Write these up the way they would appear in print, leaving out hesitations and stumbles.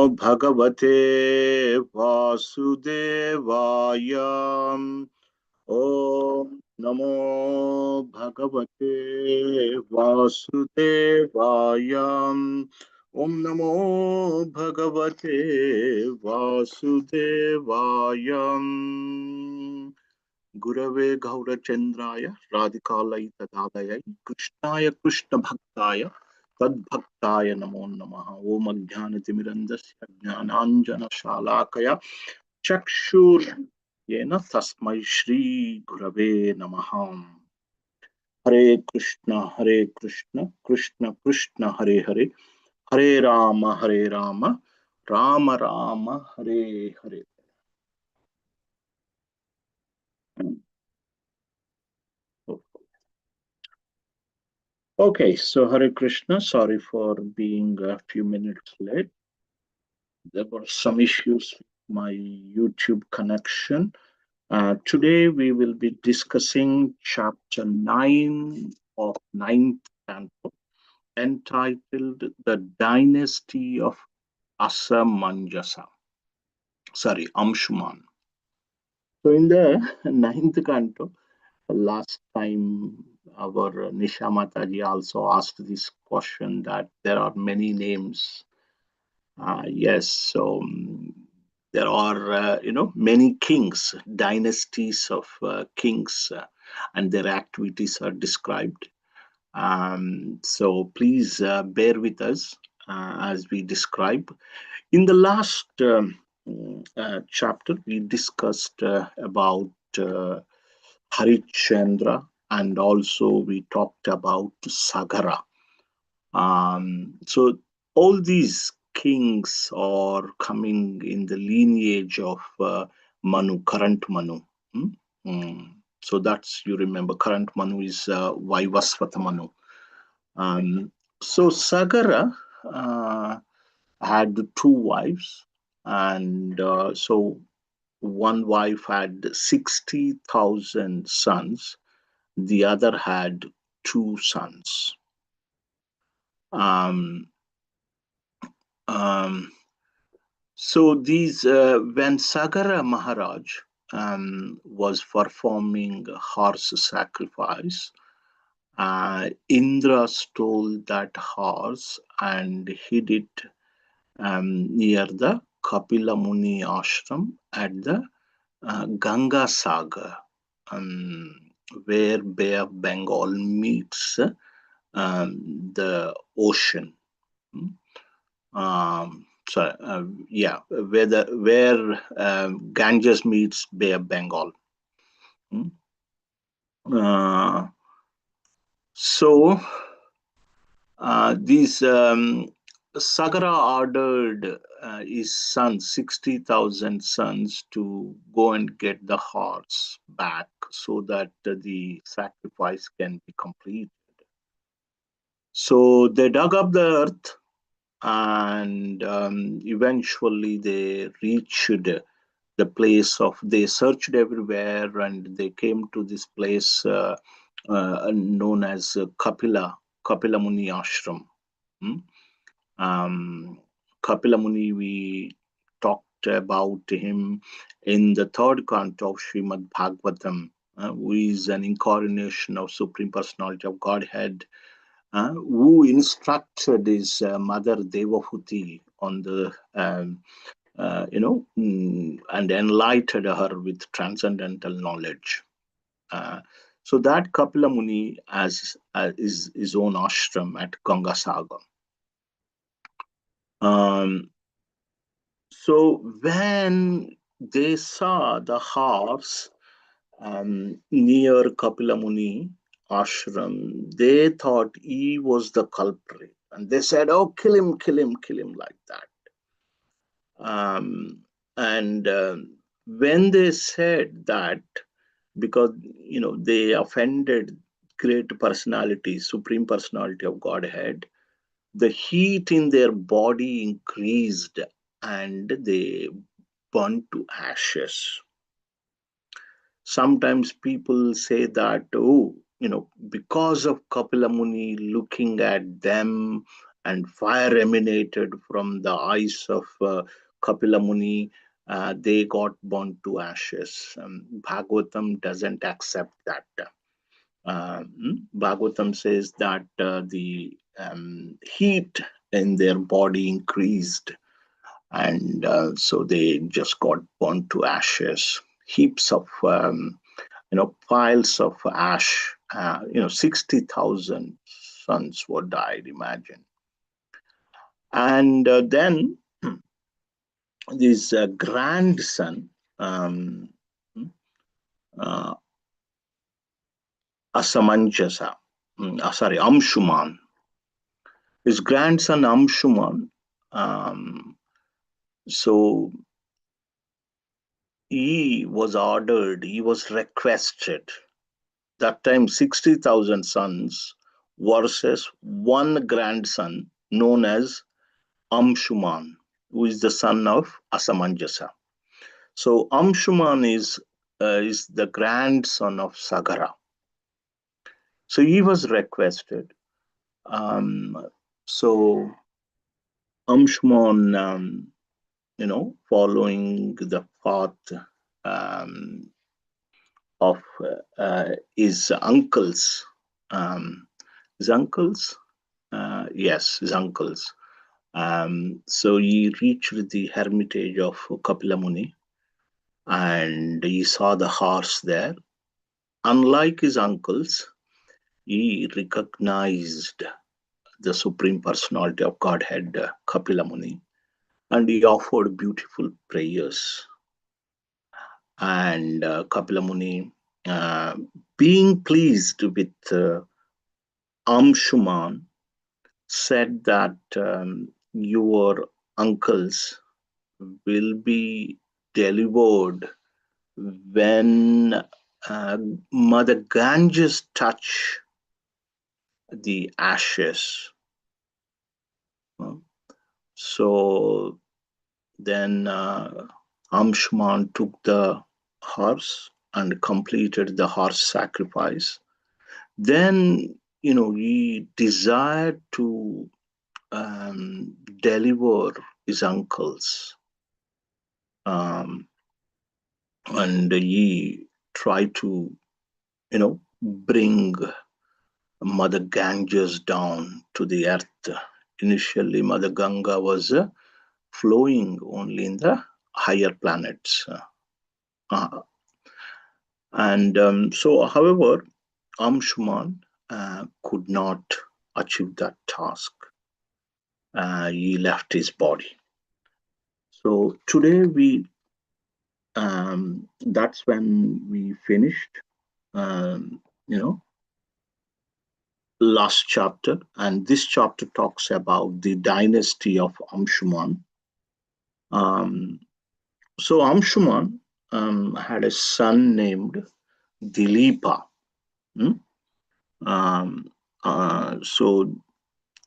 भगवते वासुदेवाय। ॐ नमो भगवते वासुदेवाय। ॐ नमो भगवते वासुदेवाय। गुरवे गौरचन्द्राय राधिकालै तदालयै कृष्णाय कृष्णभक्ताय तद्भक्ताय नमो नमः। ॐ अज्ञानतिमिरन्धस्य ज्ञानाञ्जनशलाकया चक्षुर्येन तस्मै श्रीगुरवे नमः। हरे कृष्ण कृष्ण कृष्ण हरे हरे, हरे Ram Ram Ram Hare Hare. Okay, so Hare Krishna, sorry for being a few minutes late. There were some issues with my YouTube connection. Today we will be discussing chapter 9 of ninth canto, entitled The Dynasty of Asamanjasa. Sorry, Amshuman. So in the ninth canto, last time our Nisha Mataji also asked this question that there are many names. Yes, so there are many kings, dynasties of kings, and their activities are described. So please bear with us as we describe. In the last chapter, we discussed about Harichandra, and also we talked about Sagara. So all these kings are coming in the lineage of Manu, current Manu. Hmm? So that's, you remember, current Manu is Vaivasvata Manu. So Sagara had two wives, and so one wife had 60,000 sons, the other had two sons. Um, um, so these, when Sagara Maharaj was performing horse sacrifice, Indra stole that horse and hid it near the Kapila Muni ashram at the Ganga Sagar, where Bay of Bengal meets the ocean. Where Ganges meets Bay of Bengal. So these Sagara ordered his sons, 60,000 sons, to go and get the horse back so that the sacrifice can be completed. So they dug up the earth, and eventually they reached the place of, they searched everywhere, and they came to this place known as Kapila Muni ashram. Kapila Muni, we talked about him in the third canto of Srimad Bhagavatam, who is an incarnation of Supreme Personality of Godhead, who instructed his mother Devahuti on the and enlightened her with transcendental knowledge. So that Kapila Muni has his own ashram at Gangasagar. So when they saw the horse near Kapila Muni ashram, they thought he was the culprit, and they said, "Oh, kill him, kill him, kill him," like that. And when they said that, because they offended great personality, Supreme Personality of Godhead, the heat in their body increased and they burnt to ashes. Sometimes people say that, oh, because of Kapila Muni looking at them and fire emanated from the eyes of Kapila Muni. They got burnt to ashes. Bhagavatam doesn't accept that. Bhagavatam says that the heat in their body increased, and so they just got burnt to ashes. Heaps of piles of ash. 60,000 sons were died. Imagine. And then this grandson, uh, Asamanjasa, Amshuman. His grandson Amshuman, so he was ordered, he was requested. That time, 60,000 sons versus one grandson known as Amshuman, who is the son of Asamanjasa. So Amshuman is the grandson of Sagara. So he was requested. So Amshuman, following the path of his uncles. His uncles? Yes, his uncles. So he reached the hermitage of Kapila Muni and he saw the horse there. Unlike his uncles, he recognized the Supreme Personality of Godhead, Kapila Muni, and he offered beautiful prayers. And Kapila Muni, being pleased with Amshuman, said that your uncles will be delivered when Mother Ganges touch the ashes. So then Amshman took the horse and completed the horse sacrifice. Then, he desired to deliver his uncles. And he tried to, bring Mother Ganges down to the earth. Initially, Mother Ganga was flowing only in the higher planets. And so, however, Amshuman could not achieve that task. He left his body. So today that's when we finished, last chapter. And this chapter talks about the dynasty of Amshuman. So Amshuman had a son named Dilipa.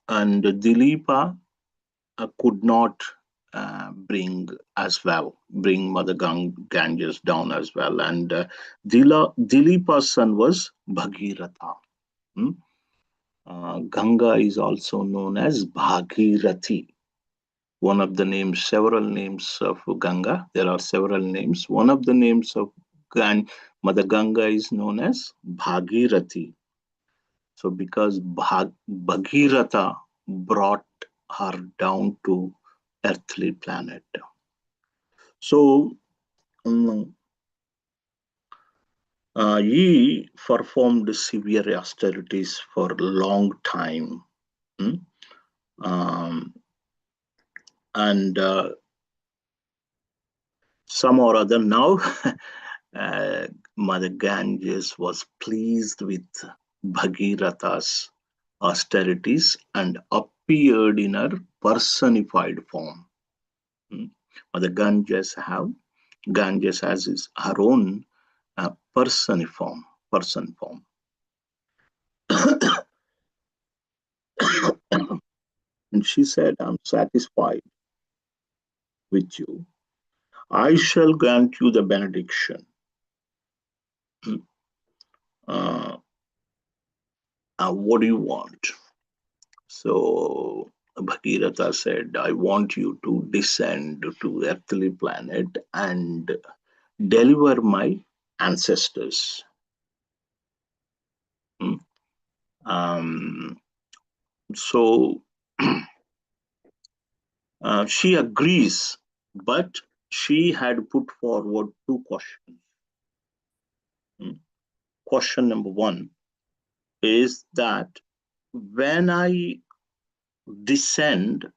And Dilipa could not bring Mother Ganges down as well. And Dilipa's son was Bhagiratha. Ganga is also known as Bhagirathi. One of the names, several names of Ganga. There are several names. One of the names of Mother Ganga is known as Bhagirathi. So because Bhagiratha brought her down to earthly planet. So he performed severe austerities for a long time. And some or other now, Mother Ganges was pleased with Bhagiratha's austerities and appeared in her personified form. Mother Ganges has her own person form. And she said, I'm satisfied with you. I shall grant you the benediction. What do you want? So Bhagirath said, I want you to descend to earthly planet and deliver my ancestors. Hmm. Um, so she agrees, but she had put forward two questions. Hmm. Question number one is that when I descend,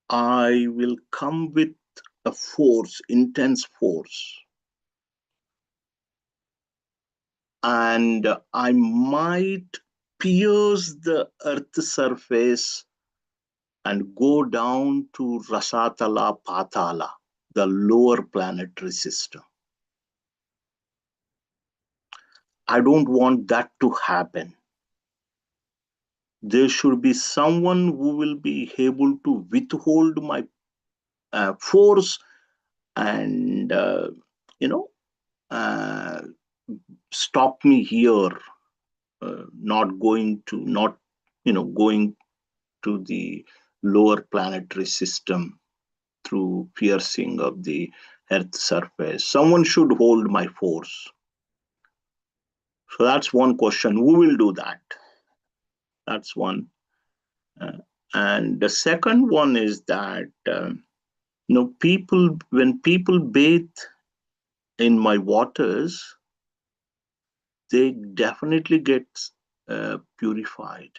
I will come with a force, intense force, and I might pierce the earth's surface and go down to Rasatala Patala, the lower planetary system. I don't want that to happen. There should be someone who will be able to withhold my force and, uh, stop me here, not going to the lower planetary system through piercing of the Earth's surface. Someone should hold my force. So that's one question. Who will do that? That's one. Uh, and the second one is that people when people bathe in my waters, they definitely get purified.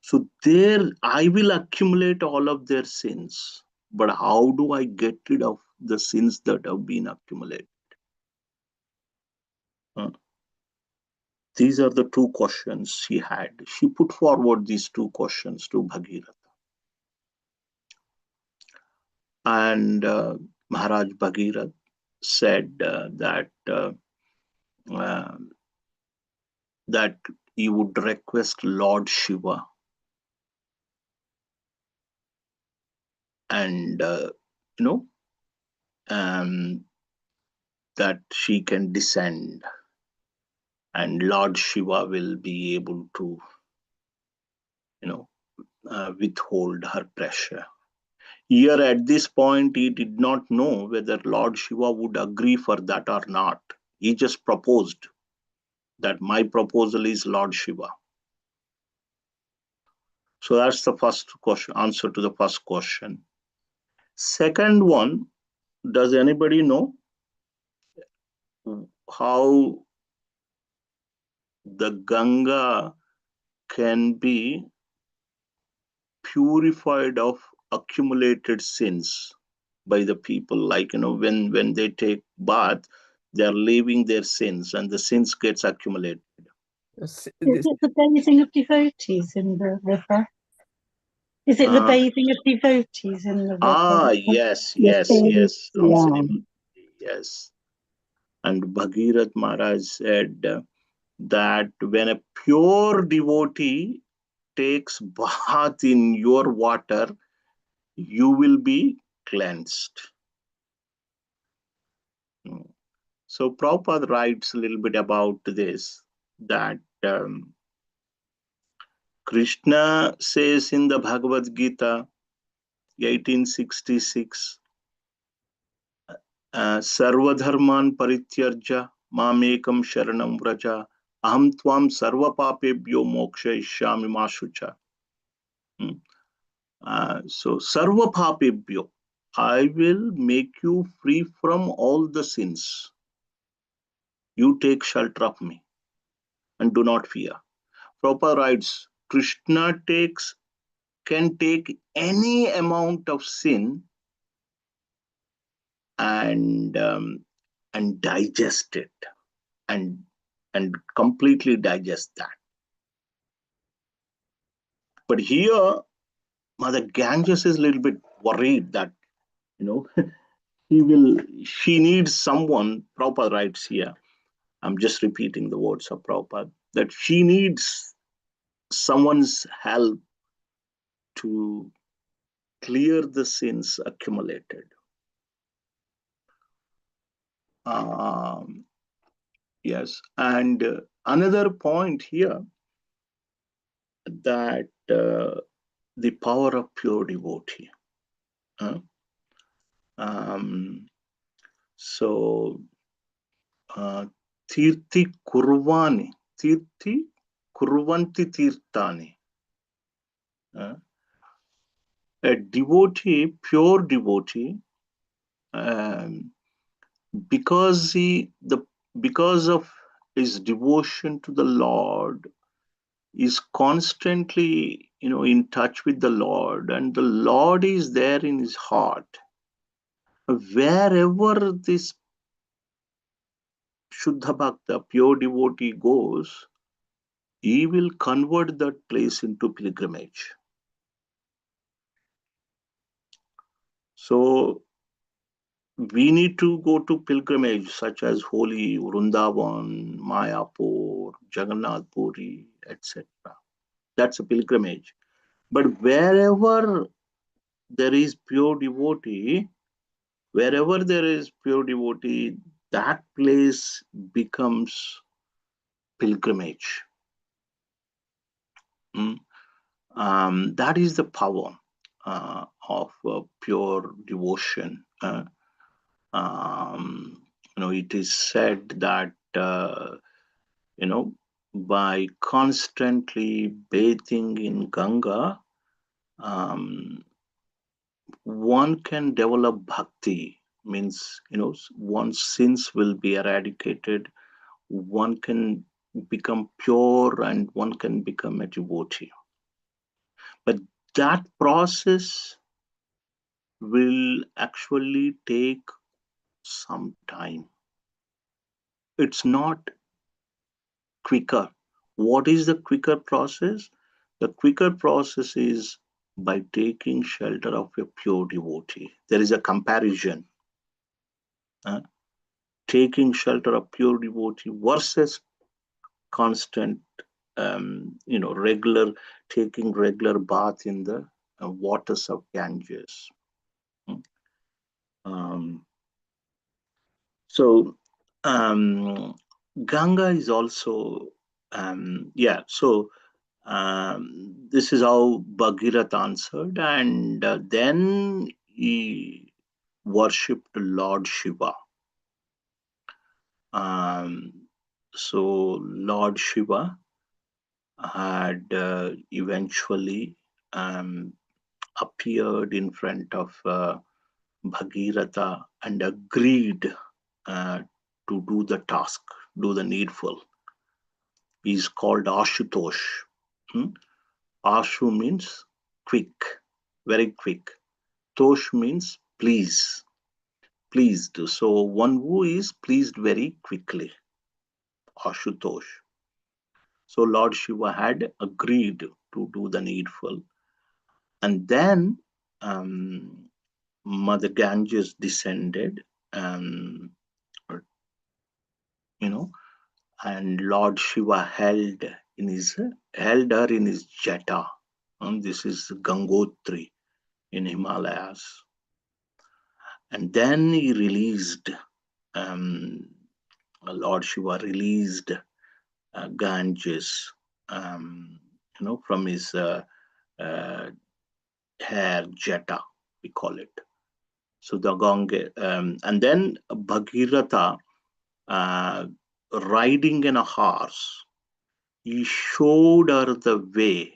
So there, I will accumulate all of their sins. But how do I get rid of the sins that have been accumulated? Uh, these are the two questions she had. She put forward these two questions to Bhagirath. And Maharaj Bhagirath said uh, that he would request Lord Shiva and you know um, that she can descend and Lord Shiva will be able to you know withhold her pressure. Here at this point, he did not know whether Lord Shiva would agree for that or not. He just proposed that my proposal is Lord Shiva. So that's the first question, answer to the first question. Second one, does anybody know how the Ganga can be purified of accumulated sins by the people? Like, when they take bath, they're leaving their sins and the sins gets accumulated. Is Is it the bathing of devotees in the river? Is it the Uh, bathing of devotees in the river? yes, The yes, sins, yes, yeah. yes. And Bhagirath Maharaj said that when a pure devotee takes bath in your water, you will be cleansed. So Prabhupada writes a little bit about this, that Krishna says in the Bhagavad Gita, 1866, Sarvadharman Parityarja Mamekam Sharanam Vraja Aham Tvam Sarva Papebhyo Mokshayishyami Ma Shucha. So Sarva Papebhyo, I will make you free from all the sins. You take shelter of me and do not fear. Prabhupada writes, Krishna can take any amount of sin and digest it and completely digest that. But here, Mother Ganges is a little bit worried that you know she needs someone. Prabhupada writes here. I'm just repeating the words of Prabhupada, that she needs someone's help to clear the sins accumulated. Um, yes, and another point here, that the power of pure devotee. Uh, um, so, tirti kurvani, tirti kurvanti tirtani. Uh, a devotee, pure devotee, um, because of his devotion to the Lord, is constantly, in touch with the Lord, and the Lord is there in his heart. Wherever this Shuddha Bhakta, pure devotee, goes, he will convert that place into pilgrimage. So we need to go to pilgrimage such as holy Vrindavan, Mayapur, Jagannath Puri, etc. That's a pilgrimage. But wherever there is pure devotee, wherever there is pure devotee, that place becomes pilgrimage. Mm. That is the power of pure devotion. It is said that by constantly bathing in Ganga, um, one can develop bhakti. Means, one's sins will be eradicated. One can become pure, and one can become a devotee. But that process will actually take some time. It's not quicker. What is the quicker process? The quicker process is by taking shelter of a pure devotee. There is a comparison. uh, Taking shelter of pure devotee versus constant, regular, taking regular bath in the waters of Ganges. Mm. Um, So Ganga is also, so this is how Bhagirath answered, and then he worshipped Lord Shiva. So Lord Shiva had eventually appeared in front of Bhagiratha and agreed uh, to do the task, do the needful. He's called Ashutosh. Hmm? Ashu means quick, very quick. Tosh means please, pleased. So one who is pleased very quickly, Ashutosh. So Lord Shiva had agreed to do the needful. And then Mother Ganges descended, um, you know, and Lord Shiva held her in his jeta. And this is Gangotri in Himalayas. And then he released, Lord Shiva released Ganges, from his uh, hair jeta, we call it. So the Ganga, and then Bhagirath, uh, riding in a horse, he showed her the way.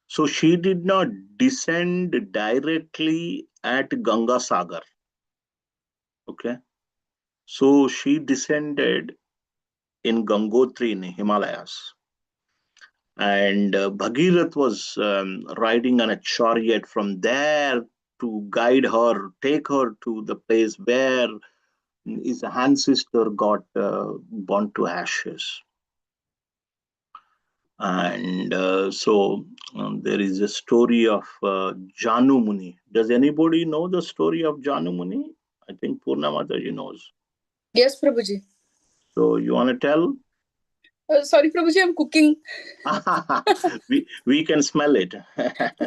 So she did not descend directly at Ganga Sagar. Okay. So she descended in Gangotri in Himalayas. And Bhagirath was riding on a chariot from there to guide her, take her to the place where his ancestor got burnt to ashes. And there is a story of Janu Muni. Does anybody know the story of Janu Muni? I think Purna Mataji knows. Yes, Prabhuji. So you want to tell? Sorry, Prabhuji, I'm cooking. we can smell it.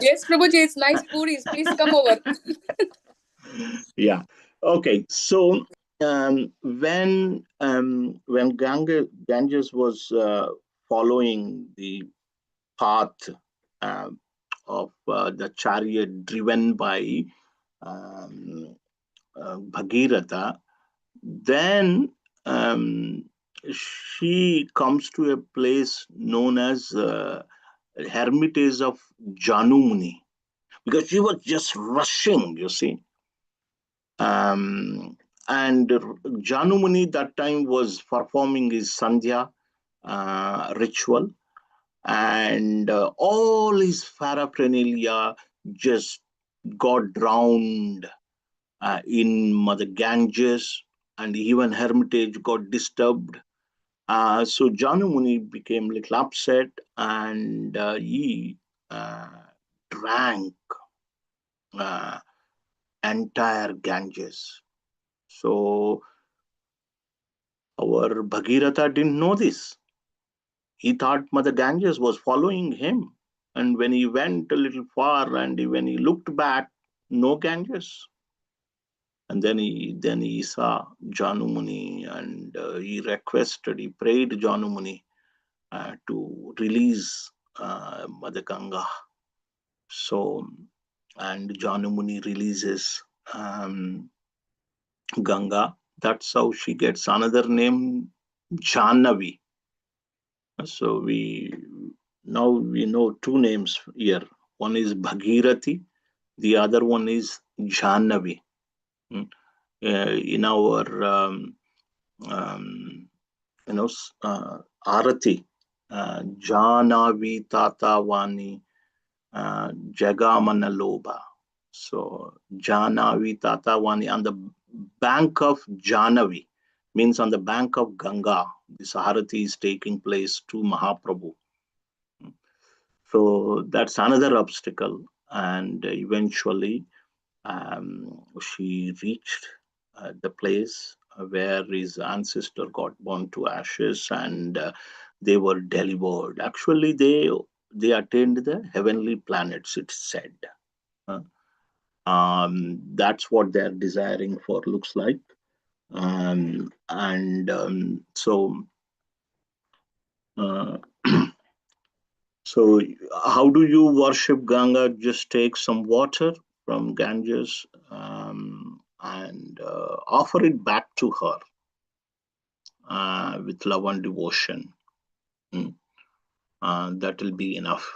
Yes, Prabhuji, it's nice puris. Please come over. Yeah. Okay. So when Ganges was following the path uh, of the chariot driven by Bhagirath, then she comes to a place known as Hermitage of Janumuni, because she was just rushing, you see. And Janumuni that time was performing his Sandhya ritual, and all his paraphernalia just got drowned in Mother Ganges, and even Hermitage got disturbed. So Janumuni became a little upset, and he uh, drank uh, entire Ganges. So our Bhagirath didn't know this. He thought Mother Ganges was following him. And when he went a little far and when he looked back, no Ganges. And then he saw Janumuni, and he prayed Janumuni to release Mother Ganga. So, and Janumuni releases um, Ganga. That's how she gets another name, Jahnavi. So we know two names here. One is Bhagirathi, the other one is Jahnavi. Mm. In our um, Arati, Jahnavi Tatavani Jagamana Loba. So Jahnavi Tatavani, on the bank of Jahnavi, means on the bank of Ganga. This Arati is taking place to Mahaprabhu. So that's another obstacle. And eventually, she reached the place where his ancestor got burned to ashes, and they were delivered. Actually, they attained the heavenly planets, it's said. Uh, that's what they're desiring for, looks like. And so uh, So, how do you worship Ganga? Just take some water from Ganges and offer it back to her with love and devotion. Mm. That will be enough.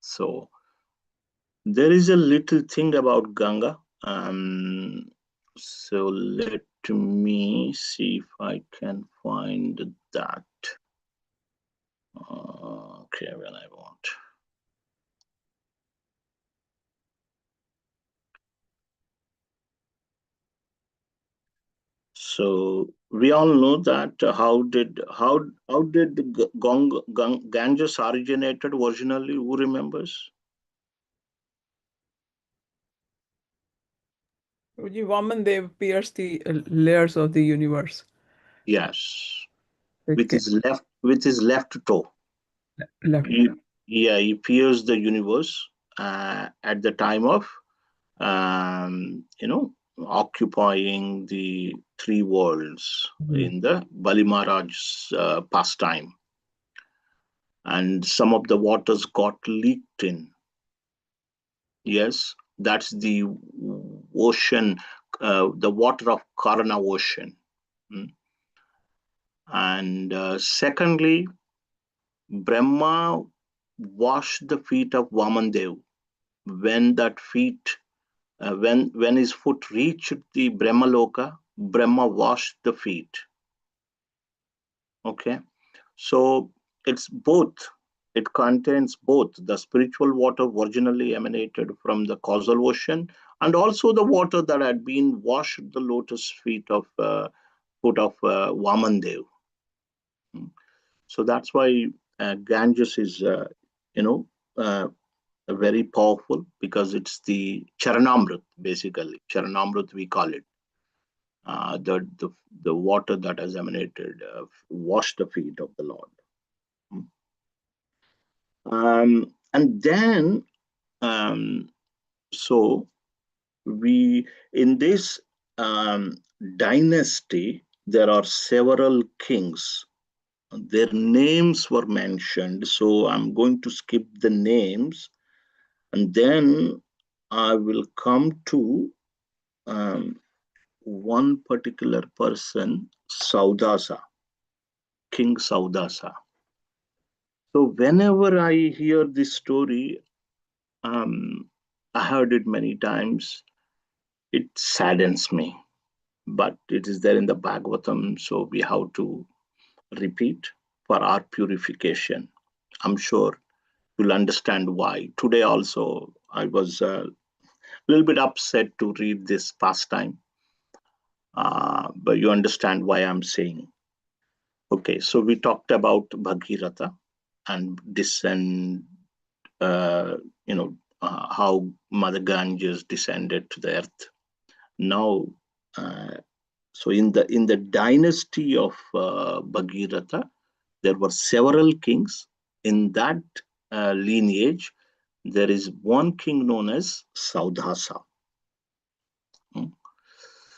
So, there is a little thing about Ganga. So, let me see if I can find that. Okay, when I want. So we all know that how did the Ganges originated originally? Who remembers? Vaman Dev pierced the layers of the universe Yes, with with his left toe. left. He pierced the universe at the time of occupying the three worlds in the Bali Maharaj's pastime, and some of the waters got leaked in. Yes, that's the ocean, the water of Karna Ocean. Mm. And secondly, Brahma washed the feet of Vamandev. When that feet, when his foot reached the Brahmaloka, Brahma washed the feet. Okay, so it's both. It contains both the spiritual water originally emanated from the causal ocean, and also the water that had been washed the lotus foot of Vamandev. So that's why Ganges is, you know, uh, very powerful, because it's the Charanamrit, basically. Charanamrit, we call it. The water that has emanated, washed the feet of the Lord. And then, um, so we in this dynasty, there are several kings. their names were mentioned. So I'm going to skip the names, and then I will come to one particular person, Saudasa, King Saudasa. So whenever I hear this story, I heard it many times. It saddens me, but it is there in the Bhagavatam, so we have to repeat for our purification. I'm sure you'll understand why. Today also, I was a little bit upset to read this pastime, but you understand why I'm saying. Okay, so we talked about Bhagirath and descend, uh, how Mother Ganges descended to the earth. Now, so in the dynasty of Bhagirath, there were several kings. In that lineage, there is one king known as Saudasa.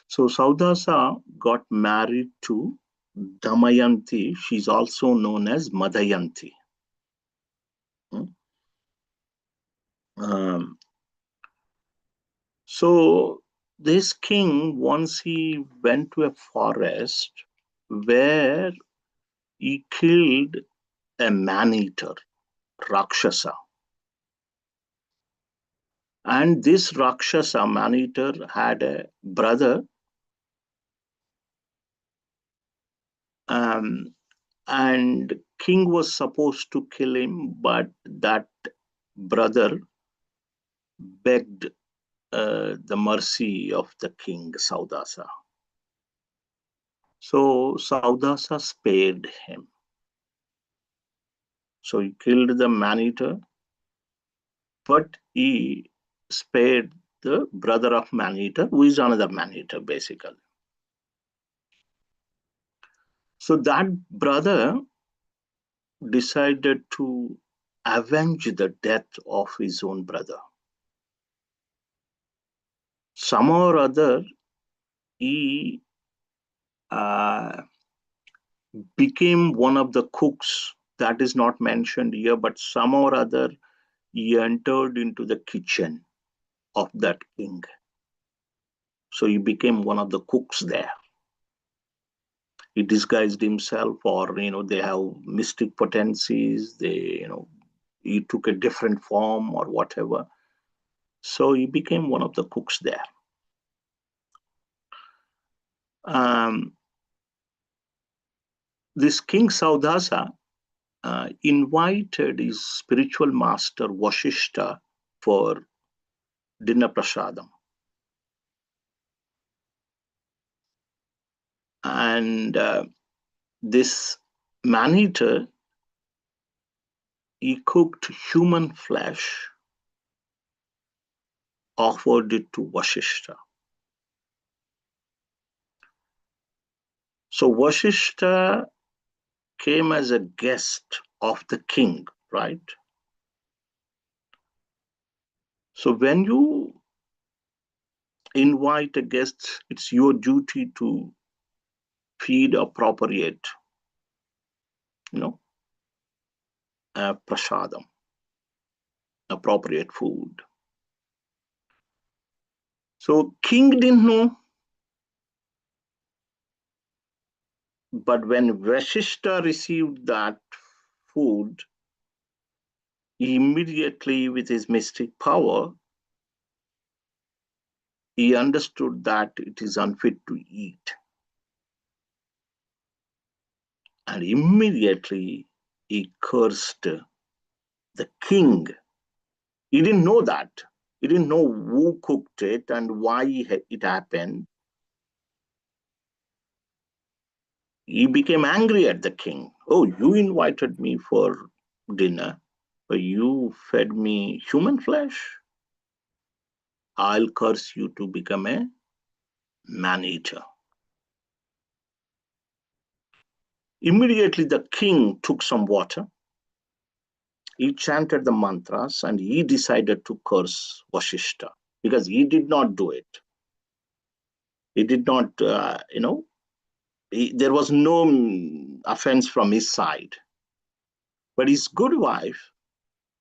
So Saudasa got married to Damayanti. She's also known as Madayanti. Um, so this king, once he went to a forest where he killed a man-eater, Rakshasa. And this Rakshasa, man-eater, had a brother, and king was supposed to kill him, but that brother begged the mercy of the king, Saudasa. So Saudasa spared him. So he killed the man-eater, but he spared the brother of man-eater, who is another man-eater, basically. So that brother decided to avenge the death of his own brother. Somehow or other, he became one of the cooks. That is not mentioned here, but somehow or other, he entered into the kitchen of that king. So he became one of the cooks there. He disguised himself, or they have mystic potencies. He took a different form or whatever. So he became one of the cooks there. This King Saudasa invited his spiritual master Vashishta for dinner prasadam. And this man-eater, he cooked human flesh, offered it to Vashishta. So Vashishta came as a guest of the king, right? So when you invite a guest, it's your duty to feed appropriate, prasadam, appropriate food. So king didn't know, but when Vashishta received that food, he immediately, with his mystic power, he understood that it is unfit to eat. And immediately he cursed the king. He didn't know that. He didn't know who cooked it and why it happened. He became angry at the king. Oh, you invited me for dinner, but you fed me human flesh. I'll curse you to become a man-eater. Immediately the king took some water. He chanted the mantras and he decided to curse Vashishta because he did not do it. He did not, there was no offense from his side. But his good wife,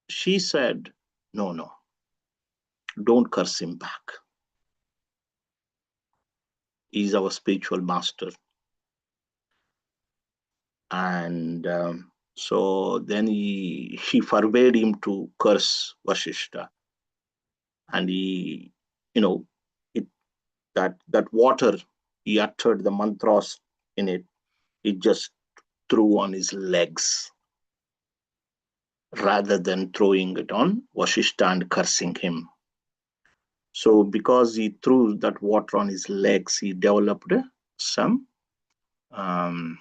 she said, no, no, don't curse him back. He's our spiritual master. And so then she forbade him to curse Vashishta. And he, it, that water, he uttered the mantras in it, he just threw on his legs rather than throwing it on Vashishta and cursing him. So because he threw that water on his legs, he developed some, um,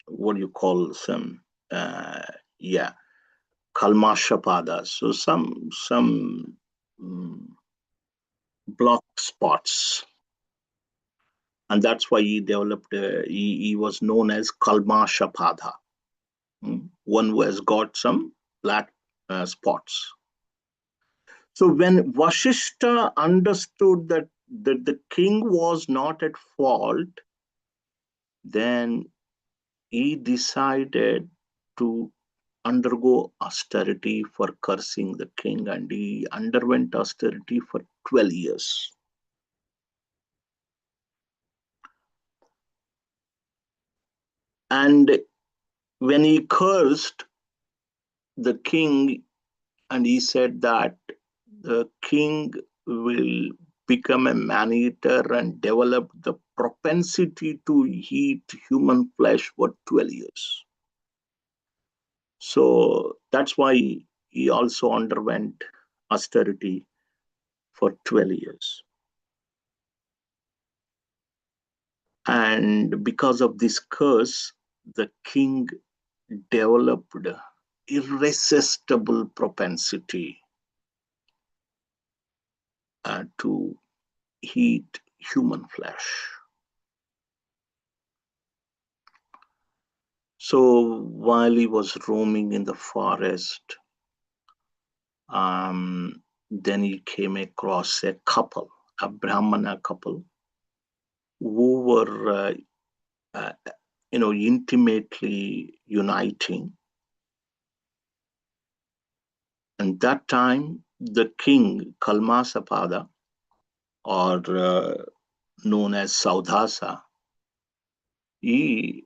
what do you call some, yeah, kalmashapada. So some block spots. And that's why he developed, he was known as kalmashapada, one who has got some black spots. So when Vashishta understood that the king was not at fault, then he decided to undergo austerity for cursing the king, and he underwent austerity for 12 years. And when he cursed the king, and he said that the king will become a man-eater and develop the propensity to eat human flesh for 12 years. So that's why he also underwent austerity for 12 years. And because of this curse, the king developed irresistible propensity to eat human flesh. So while he was roaming in the forest, then he came across a couple, a Brahmana couple, who were, intimately uniting. And that time, the king, Kalmasapada, or known as Saudasa, he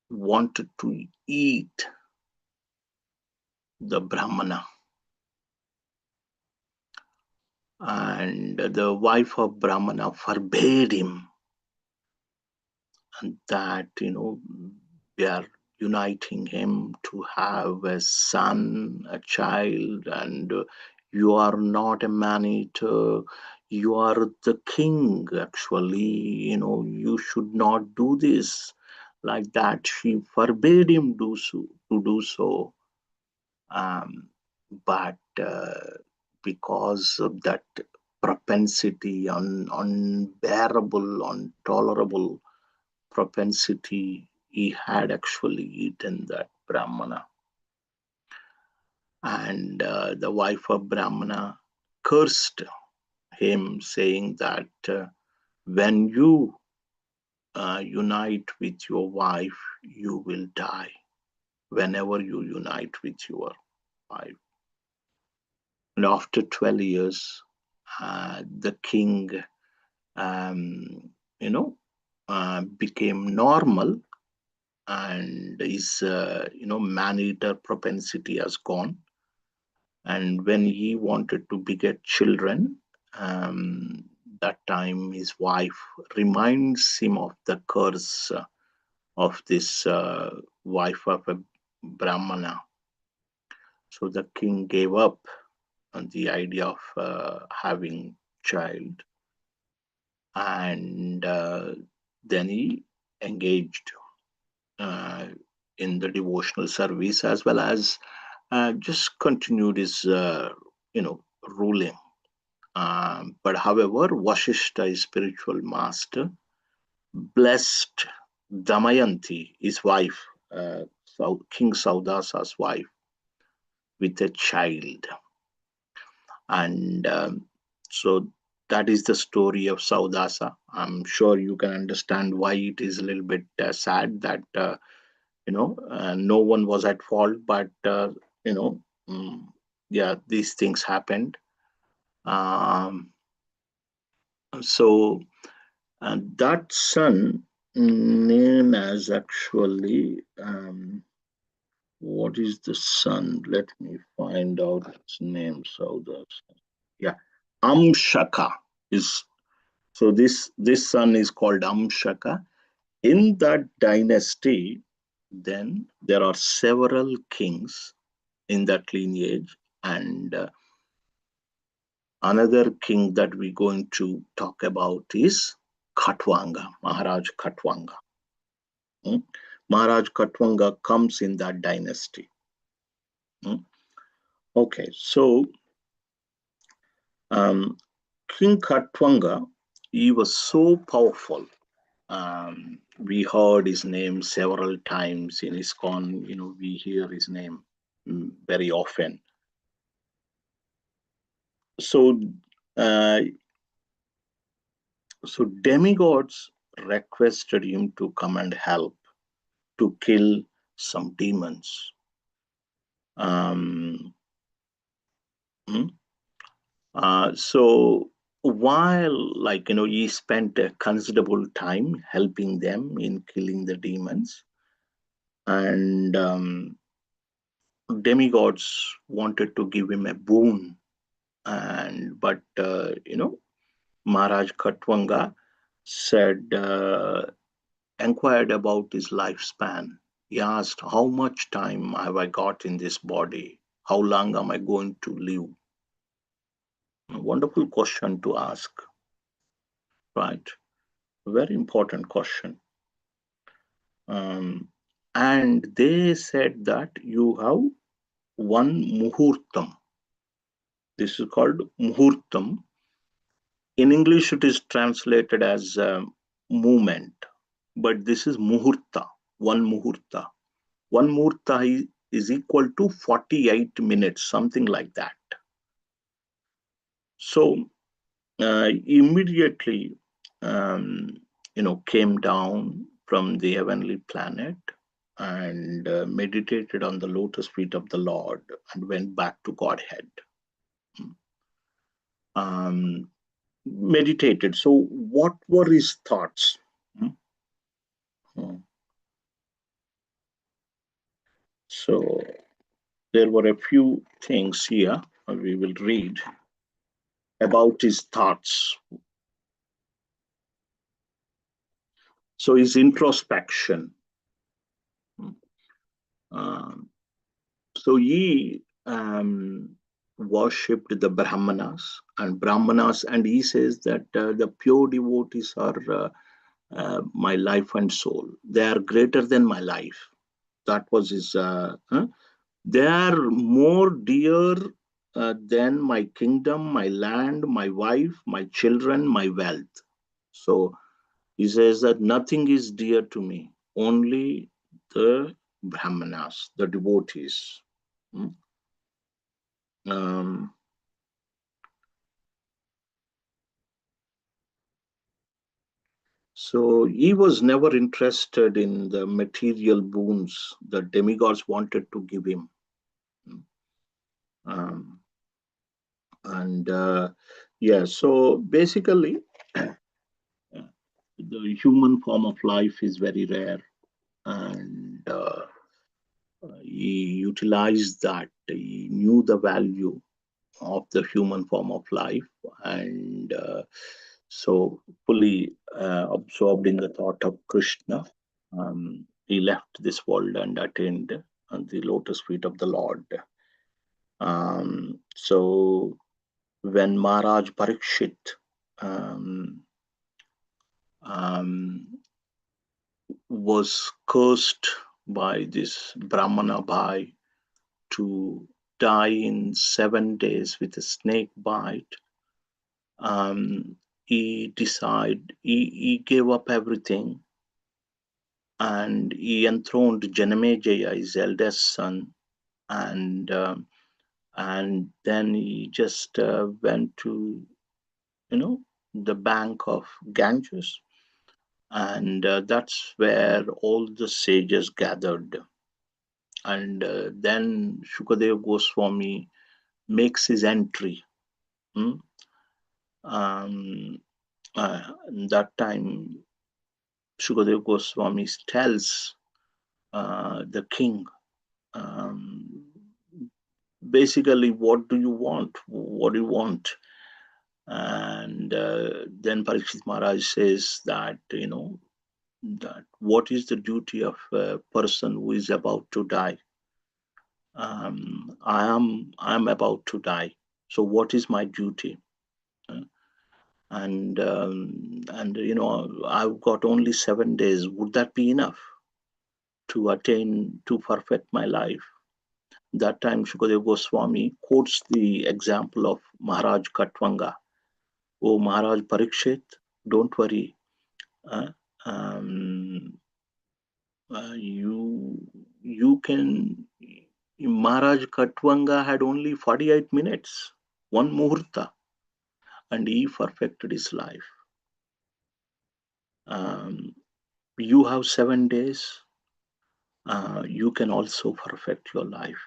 wanted to eat the Brahmana. And the wife of Brahmana forbade him, and that, they are uniting him to have a son, a child, and you are not a man-eater, you are the king, actually, you should not do this. Like that, she forbade him to do so. But because of that propensity, unbearable, intolerable propensity, he had actually eaten that Brahmana. And the wife of Brahmana cursed him, saying that when you unite with your wife, you will die. Whenever you unite with your wife. And after 12 years, the king, became normal, and his, man-eater propensity has gone. And when he wanted to beget children, that time his wife reminds him of the curse of this wife of a Brahmana. So the king gave up on the idea of having child, and then he engaged in the devotional service, as well as just continued his ruling. But however, Vashishta, his spiritual master, blessed Damayanti, his wife, King Saudasa's wife, with a child. And so that is the story of Saudasa. I'm sure you can understand why it is a little bit sad that no one was at fault, but you know, mm, yeah, these things happened. Um, so that son name as actually what is the son? Let me find out its name. Saudasa. Yeah, Amshaka is. So this son is called Amshaka. In that dynasty, then there are several kings in that lineage, and another king that we're going to talk about is Khatwanga, Maharaj Khatwanga. Hmm? Maharaj Khatwanga comes in that dynasty. Hmm? Okay, so um, King Khatwanga, he was so powerful. We heard his name several times in ISKCON. We hear his name very often. So, uh, so demigods requested him to come and help to kill some demons. Um, hmm? So while he spent a considerable time helping them in killing the demons, and demigods wanted to give him a boon, but Maharaj Khatwanga said, inquired about his lifespan. He asked, how much time have I got in this body? How long am I going to live? A wonderful question to ask, right? A very important question. And they said that you have one muhurtam. This is called muhurtam. In English, it is translated as movement, but this is muhurta, one muhurta. One muhurta is equal to 48 minutes, something like that. So immediately, came down from the heavenly planet and meditated on the lotus feet of the Lord and went back to Godhead. Um, Meditated. So, what were his thoughts? So, there were a few things here we will read about his thoughts. So, his introspection. Um, so, he worshipped the Brahmanas, and he says that the pure devotees are my life and soul. They are greater than my life. That was his. They are more dear than my kingdom, my land, my wife, my children, my wealth. So he says that nothing is dear to me, only the Brahmanas, the devotees. Hmm? Um, so he was never interested in the material boons the demigods wanted to give him. Um, and yeah, so basically, the human form of life is very rare, and he utilized that. He knew the value of the human form of life, and so fully absorbed in the thought of Krishna, he left this world and attained the lotus feet of the Lord. So when Maharaj Parikshit um, um, was cursed by this Brahmana Bhai to die in 7 days with a snake bite, he gave up everything and he enthroned Janamejaya, his eldest son, and then he just went to the bank of Ganges. And that's where all the sages gathered. And then Shukadeva Goswami makes his entry. Hmm? Um, that time, Shukadeva Goswami tells the king, um, basically, what do you want? What do you want? And then Parikshit Maharaj says that, that what is the duty of a person who is about to die? I'm about to die. So what is my duty? Uh, and I've got only 7 days. Would that be enough to perfect my life? That time Shukadeva Goswami quotes the example of Maharaj Katwanga. Oh Maharaj Parikshit, don't worry. Uh, um, you can. Maharaj Katwanga had only 48 minutes, one muhurta, and he perfected his life. You have 7 days. You can also perfect your life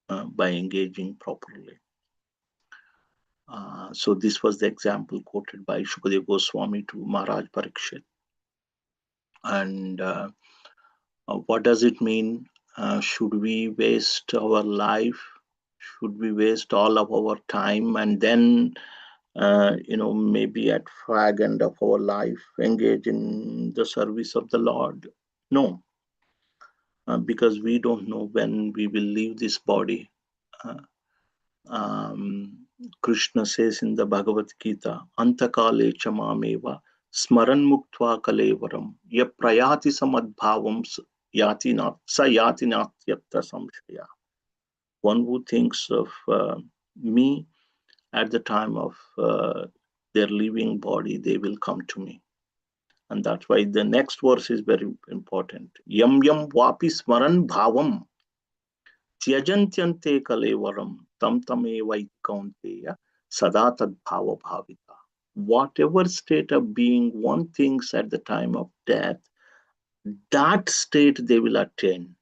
by engaging properly. So this was the example quoted by Shukadeva Goswami to Maharaj Parikshit. And what does it mean? Should we waste our life? Should we waste all of our time and then, maybe at fag end of our life, engage in the service of the Lord? No, because we don't know when we will leave this body. Uh, Krishna says in the Bhagavad Gita, Antakale chamameva smaran muktva kalevaram ya prayati samadbhavam yati nat sa yati nat yatta samshaya. One who thinks of me at the time of their leaving body, they will come to me. And that's why the next verse is very important. Yam yam vapi smaran bhavam त्यजन्त्यन्ते कलेवरम tam tameva kaunteya sada tad bhava bhavita. Whatever state of being one thinks at the time of death, that state they will attain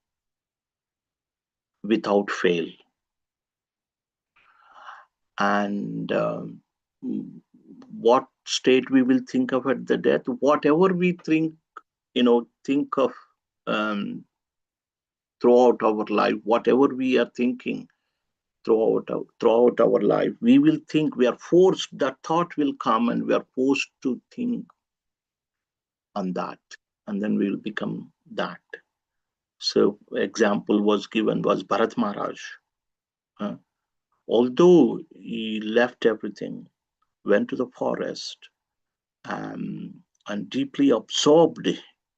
without fail. And what state we will think of at the death? Whatever we think of throughout our life, whatever we are thinking throughout our life, we will think, we are forced, that thought will come and we are forced to think on that, and then we will become that. So example was given was Bharat Maharaj. Although he left everything, went to the forest, and deeply absorbed,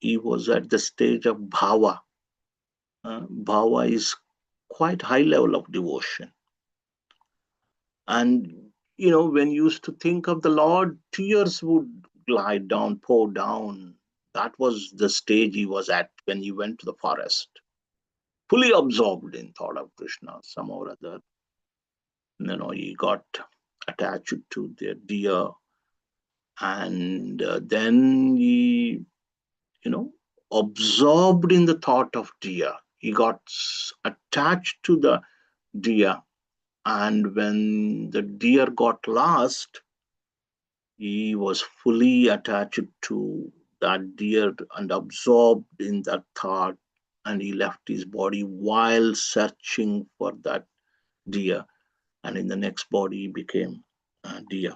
he was at the stage of bhava. Bhava is quite high level of devotion. And when you used to think of the Lord, tears would glide down, pour down. That was the stage he was at when he went to the forest, fully absorbed in thought of Krishna. Somehow or other, he got attached to the deer, and then he, absorbed in the thought of deer. He got attached to the deer, and when the deer got lost, he was fully attached to that deer and absorbed in that thought, and he left his body while searching for that deer, and in the next body he became a deer.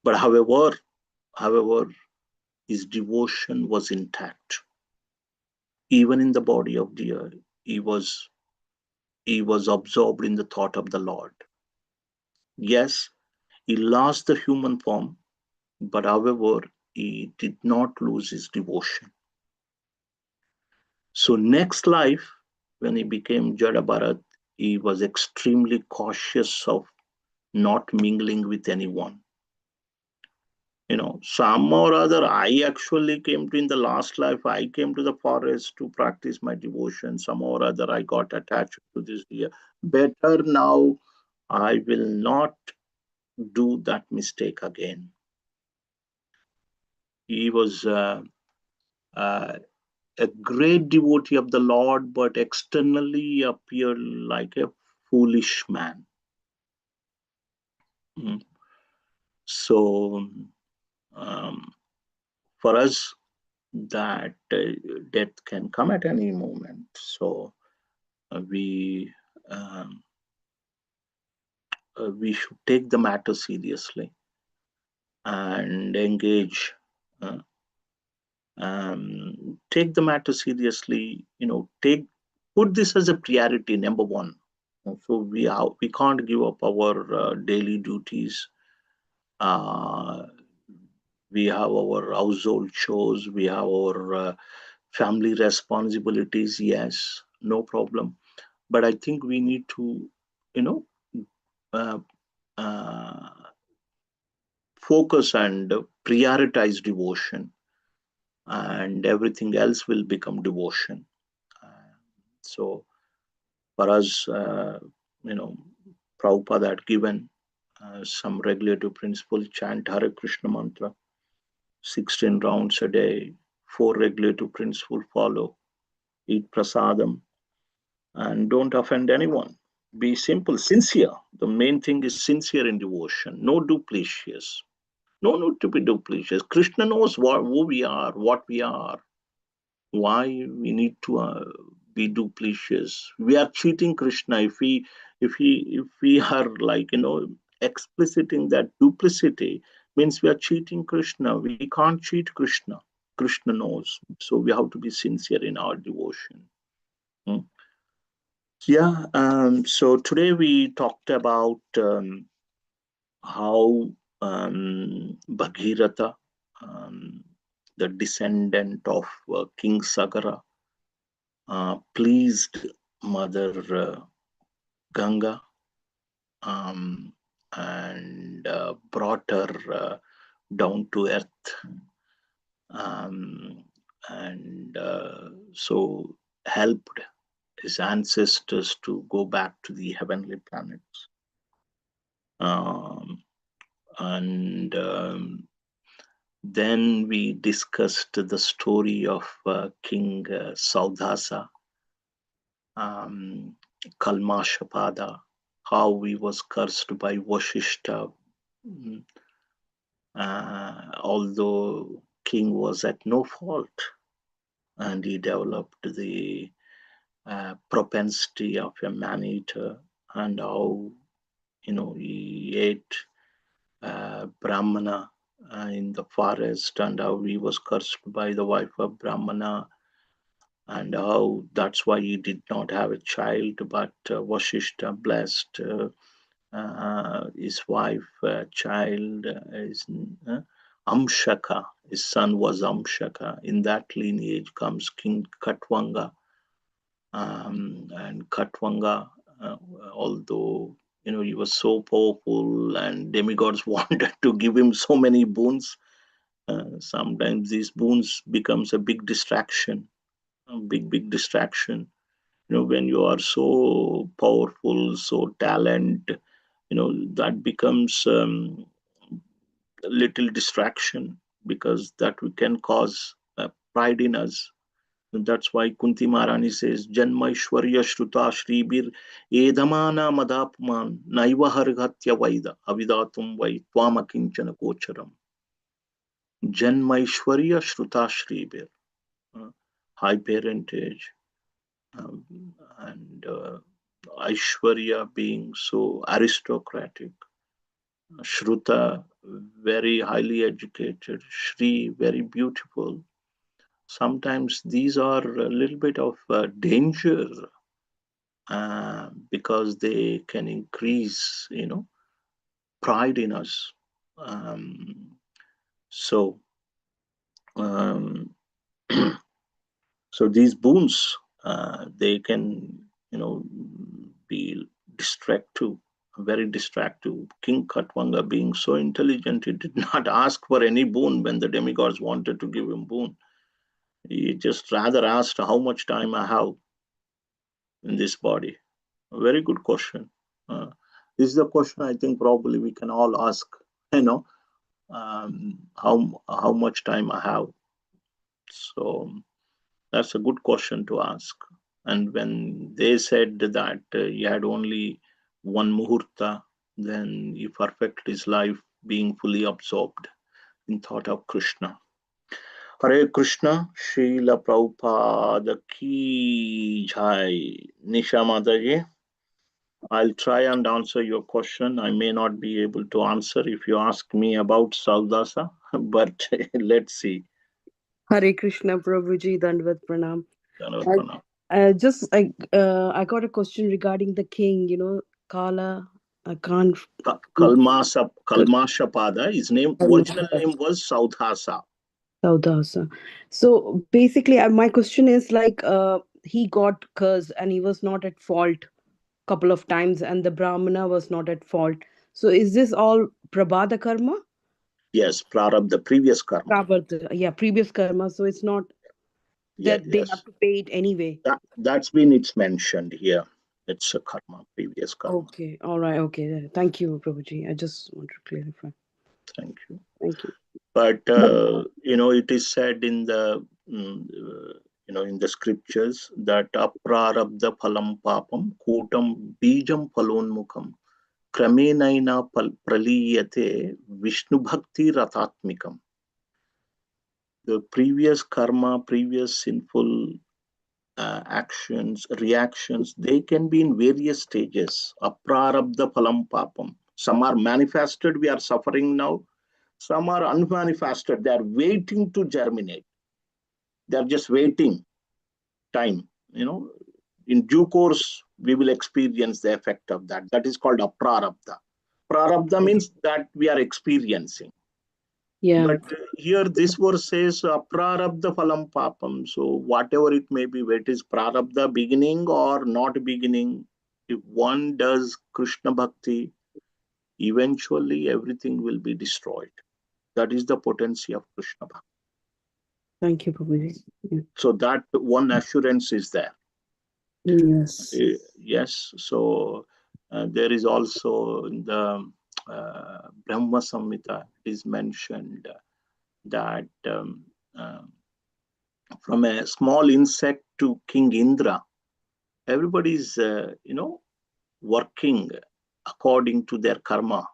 But however, his devotion was intact. Even in the body of deer, he was absorbed in the thought of the Lord. Yes, he lost the human form, but however, he did not lose his devotion. So next life, when he became Jada Bharat, he was extremely cautious of not mingling with anyone. Some or other, I actually came to, in the last life, I came to the forest to practice my devotion. Some or other, I got attached to this deer. Better now, I will not do that mistake again. He was a great devotee of the Lord, but externally appeared like a foolish man. So for us, that death can come at any moment. So we should take the matter seriously and engage. Take the matter seriously. Put this as a priority, number one. So we can't give up our daily duties. We have our household chores. We have our family responsibilities. Yes, no problem. But I think we need to, uh, uh, focus and prioritize devotion, and everything else will become devotion. So for us, Prabhupada had given some regulative principle: chant Hare Krishna mantra, 16 rounds a day, 4 regulative principles follow, eat prasadam, and don't offend anyone. Be simple, sincere. The main thing is sincere in devotion, no duplicitous. No need to be duplicitous. Krishna knows who we are, what we are, why we need to be duplicitous. We are cheating Krishna if we are expliciting that duplicity, means we are cheating Krishna. We can't cheat Krishna. Krishna knows. So we have to be sincere in our devotion. Yeah. So today we talked about how Bhagirath, the descendant of King Sagara, pleased Mother Ganga, and brought her down to earth, and so helped his ancestors to go back to the heavenly planets. And then we discussed the story of King Saudasa, Kalmashapada, how he was cursed by Vashishta, although king was at no fault, and he developed the propensity of a man-eater, and how he ate Brahmana in the forest, and how he was cursed by the wife of Brahmana, and how that's why he did not have a child, but Vashishta blessed his wife, child, is Amshaka. His son was Amshaka. In that lineage comes King Katwanga, and Katwanga, although he was so powerful and demigods wanted to give him so many boons, sometimes these boons becomes a big distraction, a big distraction. When you are so powerful, so talented, that becomes a little distraction, because that can cause pride in us. And that's why Kunti Maharani says, Janmaishwarya Shruta Shribir Edamana Madapman Naiva Hargatya Vaida Avidatum Vai Twamakinchana Kocharam. Janmaishwarya Shruta Shribir, high parentage, and Aishwarya being so aristocratic, Shruta very highly educated, Shri very beautiful. Sometimes these are a little bit of danger, because they can increase, pride in us. So, um, so these boons, they can, be distractive, very distractive. King Katwanga, being so intelligent, he did not ask for any boon when the demigods wanted to give him boon. He just rather asked how much time I have in this body. A very good question. This is the question I think probably we can all ask, how much time I have. So that's a good question to ask. And when they said that he had only one muhurta, then he perfected his life being fully absorbed in thought of Krishna. Hare Krishna, Srila Prabhupada Ki Jai. Nisha Mataji, I'll try and answer your question. I may not be able to answer if you ask me about Saudasa, but let's see. Hare Krishna, Prabhuji, Dandvat Pranam. Dhanavad I, Pranam. I got a question regarding the king. Kala. I can't. Kalmashapada, his original name was Saudhasa. Saudasa. So basically, my question is like, he got cursed and he was not at fault couple of times, and the Brahmana was not at fault. So is this all Prabhada karma? Yes, Prarabdha, previous karma. Prabhada, yeah, previous karma. So it's not Yeah, that they yes. have to pay it anyway. That's been it's mentioned here. It's a karma, previous karma. Okay, all right, okay. Thank you, Prabhuji. I just want to clarify. Thank you. Thank you. But it is said in the in the scriptures that aprarabdha phalam papam kutam bijam phalonmukham kramenaina praliyate Vishnu bhakti ratatmikam. The previous karma, previous sinful actions, reactions, they can be in various stages. Aprarabdha phalam papam. Some are manifested, we are suffering now. Some are unmanifested, they are waiting to germinate. They are just waiting time. In due course, we will experience the effect of that. That is called aprarabdha. Prarabdha means that we are experiencing. Yeah. But here this verse says aprarabdha phalam papam. So whatever it may be, whether it is prarabdha beginning or not beginning, if one does Krishna bhakti, eventually everything will be destroyed. That is the potency of Krishna bhakti. Thank you, Prabhuji. Yeah. So that one assurance is there. Yes. Yes. So there is also in the Brahma Samhita is mentioned that from a small insect to King Indra, everybody is working according to their karma.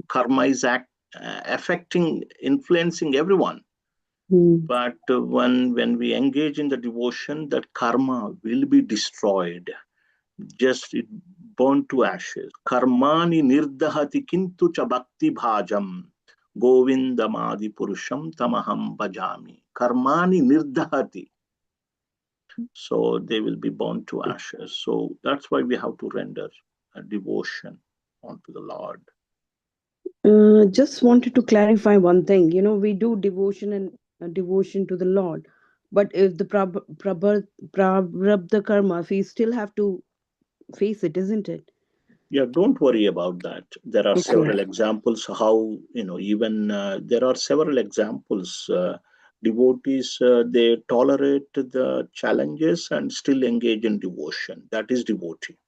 Karma is affecting, influencing everyone. But when we engage in the devotion, that karma will be destroyed. Just it burned to ashes. Karmani nirdahati kintu cha bhakti bhajam govindamadi purusham tamaham bhajami. Karmani nirdahati. So they will be burned to ashes. So that's why we have to render a devotion unto the Lord. Just wanted to clarify one thing. We do devotion and devotion to the Lord, but if the prabdha karma, we still have to face it, isn't it? Yeah, don't worry about that. There are several examples how, even there are several examples. Devotees, they tolerate the challenges and still engage in devotion. That is devotee.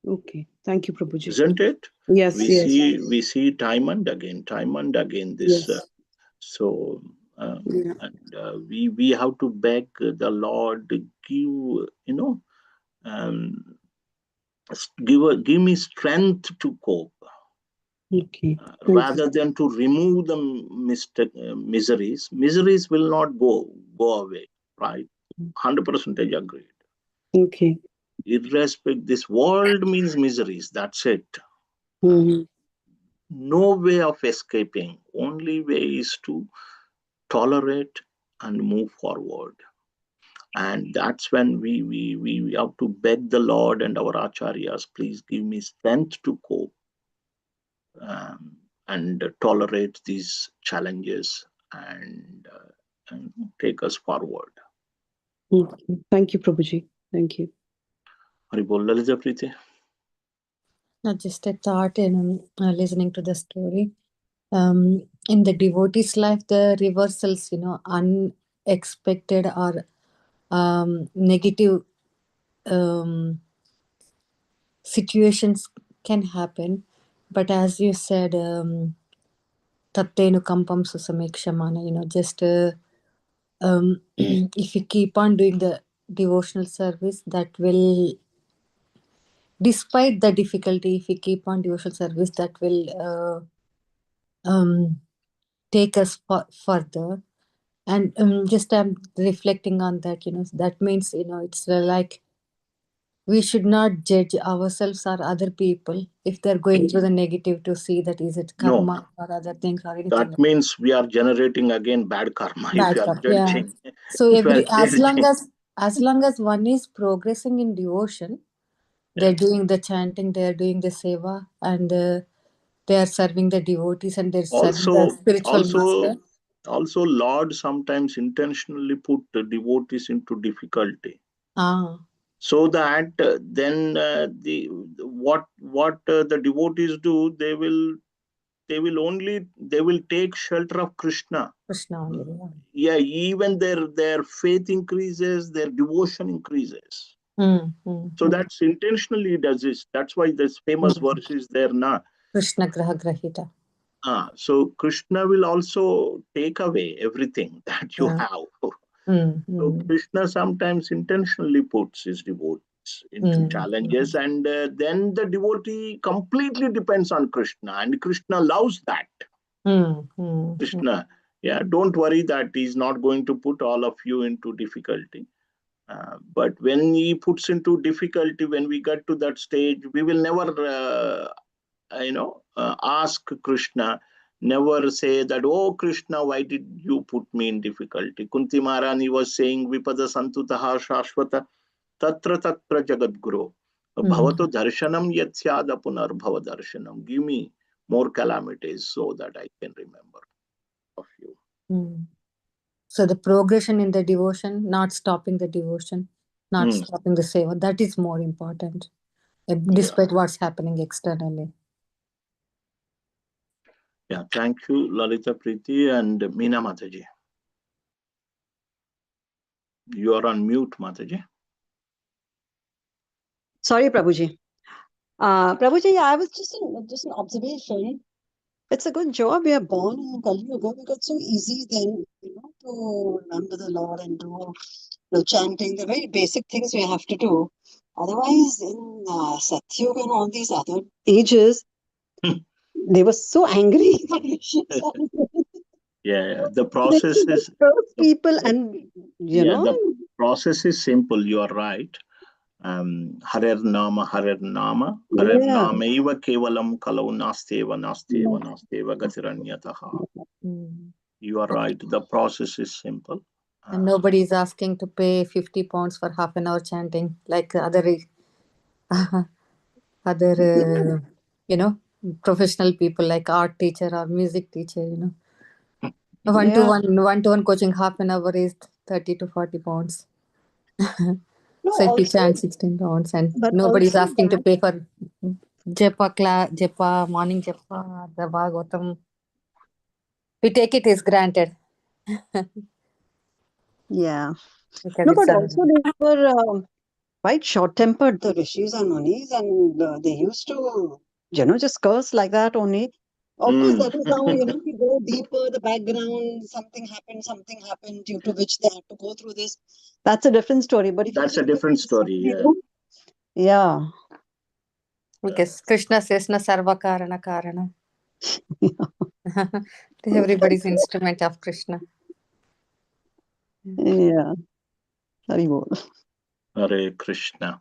Okay. Thank you, Prabhuji. Isn't it? Yes, We see time and again this. Yes. So, Yeah. and we have to beg the Lord, give me strength to cope. Okay. Rather than to remove the miseries. Miseries will not go away, right? 100% agreed. Okay. Irrespective, this world means miseries. That's it. No way of escaping. Only way is to tolerate and move forward. And that's when we have to beg the Lord and our acharyas, please give me strength to cope. And tolerate these challenges and take us forward. Okay. Thank you, Prabhuji. Thank you. Haribol, Lalita Preeti. Just a thought in listening to the story. In the devotee's life, the reversals, unexpected or negative situations can happen. But as you said, Tattenu kampam susamekshamana, just if you keep on doing the devotional service, that will, despite the difficulty, if you keep on devotional service, that will take us further. And just I'm reflecting on that, that means, it's like we should not judge ourselves or other people if they're going through the negative to see that is it No. karma or other things or anything. That means we are generating again bad karma if Bad you are karma, yeah. judging. So If you are as judging. long as one is progressing in devotion, they're doing the chanting, they're doing the seva, and they are serving the devotees and they're serving the spiritual master. Also, Lord sometimes intentionally put the devotees into difficulty, so that then what the devotees do, they will take shelter of Krishna. Krishna only, yeah. Even their faith increases, their devotion increases. So that's intentionally does this. That's why this famous verse is there now. Krishna graha grahita. So Krishna will also take away everything that you have. So Krishna sometimes intentionally puts his devotees into challenges, and then the devotee completely depends on Krishna, and Krishna loves that. Krishna, don't worry that he's not going to put all of you into difficulty. But when he puts into difficulty, when we get to that stage, we will never ask Krishna, never say that, oh Krishna, why did you put me in difficulty? Kunti Maharani was saying, Vipada Santutaha Shashvata Tatra Tatra Jagadguru. Bhavato Darshanam Yatsyada Punar Bhava Darshanam. Give me more calamities so that I can remember of you. So the progression in the devotion, not stopping the devotion, not stopping the seva, that is more important, despite what's happening externally. Yeah, thank you, Lalita Preeti and Meena Mataji. You are on mute, Mataji. Sorry, Prabhuji. Prabhuji, I was just an observation. It's a good job we are born in Kali Yuga because it's so easy then, to remember the Lord and do chanting, the very basic things we have to do. Otherwise, in Satyuga and all these other ages, they were so angry. Yeah, the process is people, and the process is simple. You are right. Harer Nama, Harer Nama, Harer Nama Eva Kevalam Kalau Nasteva Nasteva Nasteva Gatiranyataha. You are right. The process is simple. And nobody is asking to pay 50 pounds for half an hour chanting like other professional people like art teacher or music teacher, one-to-one coaching half an hour is 30 to 40 pounds. So if you chant 16 pounds and nobody is asking to pay for japa, morning japa, the Bhagavatam. We take it as granted. Yeah. No, but also they were quite short-tempered, the rishis and munis, and they used to, just curse like that only. Of course, that is how, we go deeper, the background, something happened due to which they had to go through this. That's a different story. But if that's a different story. Yeah. Because Krishna says na sarva karana karana. Everybody's instrument of Krishna. Yeah. Hari bol. Hare Krishna.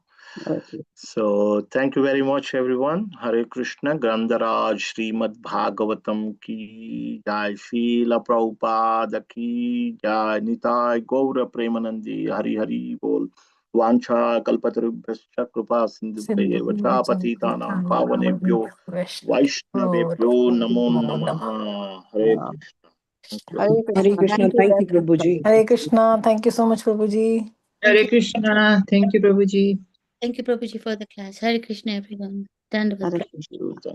So thank you very much, everyone. Hare Krishna. Grandaraj Srimad Bhagavatam ki jai, Srila Prabhupada ki jai, Nitai Gaura Premanandi, Hari Hari bol. Vancha Kalpatarubhyascha Kripa Sindhubhaya Patitana Pavanebhyo Vaishnavebhyo Namo Namaha. Hare Krishna. Hare Krishna. Thank you, Prabhuji. Hare Krishna. Thank you so much, Prabhuji. Hare Krishna. Thank you, Prabhuji. Thank you, Prabhuji, for the class. Hare Krishna, everyone. Dandavad. Thank you.